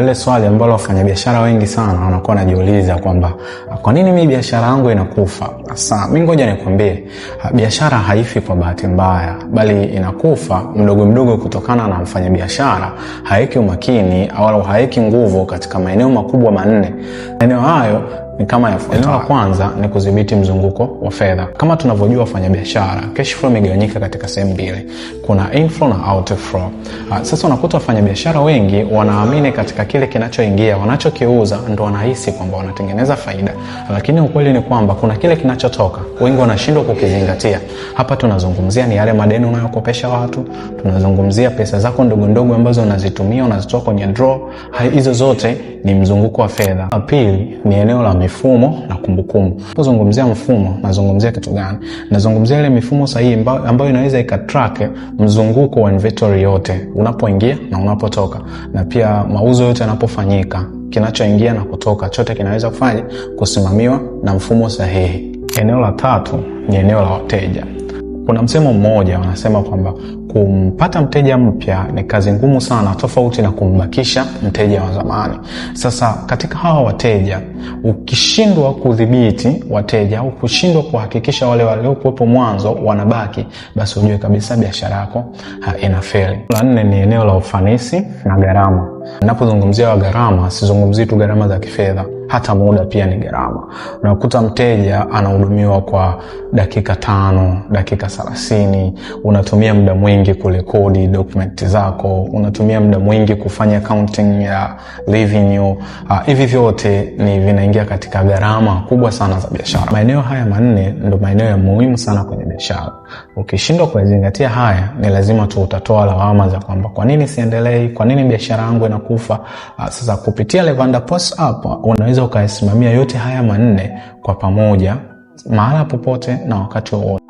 Ile swali ambalo wafanyabiashara wengi sana wanakuwa wanajiuliza kwamba kwa nini mimi biashara yangu inakufa? Sasa mimi ngoja nikwambie, biashara haifi kwa bahati mbaya, bali inakufa mdogo mdogo kutokana na mfanyabiashara haiki umakini au haiki nguvu katika maeneo makubwa manne. Maeneo hayo ni kama yafuatayo. Eneo la kwanza ni kudhibiti mzunguko wa fedha. Kama tunavyojua wafanyabiashara, cash flow imegawanyika katika sehemu mbili. Kuna inflow na outflow. Sasa unakuta wafanyabiashara wengi wanaamini katika kile kinachoingia, wanachokiuza ndio wanahisi kwamba wanatengeneza faida. Lakini ukweli ni kwamba kuna kile kinachotoka. Wengi wanashindwa kukizingatia. Hapa tunazungumzia ni yale madeni unayokopesha watu, tunazungumzia pesa zako ndogo ndogo ambazo unazitumia, unazitoa kwenye draw. Hizo zote ni mzunguko wa fedha. La pili ni eneo la mifumo na kumbukumbu. Tunapozungumzia mfumo, nazungumzia kitu gani? Nazungumzia ile mifumo sahihi ambayo inaweza ikatrack mzunguko wa inventory yote unapoingia na unapotoka, na pia mauzo yote yanapofanyika, kinachoingia na kutoka chote kinaweza kusimamiwa na mfumo sahihi. Eneo la tatu ni eneo la wateja. Kuna msemo mmoja wanasema kwamba kumpata mteja mpya ni kazi ngumu sana, tofauti na kumbakisha mteja wa zamani. Sasa katika hawa wateja, ukishindwa kudhibiti wateja au kushindwa kuhakikisha wale waliokuwepo mwanzo wanabaki, basi ujue kabisa biashara yako inafeli. La nne ni eneo la ufanisi na gharama. Ninapozungumzia gharama, sizungumzii tu gharama za kifedha, hata muda pia ni gharama. Unakuta mteja anahudumiwa kwa dakika 5, dakika 30, unatumia muda mwingi kurekodi document zako, unatumia muda mwingi kufanya counting ya revenue. Hivi vyote ni vinaingia katika gharama kubwa sana za biashara. Maeneo haya manne ndio maeneo ya muhimu sana kwenye biashara. Ukishindwa kuzingatia haya, ni lazima tu utatoa lawama za kwamba kwa nini siendelei, kwa nini biashara yangu inakufa. Sasa kupitia Levander Post App unaweza ukasimamia yote haya manne kwa pamoja, mahala popote na wakati wowote.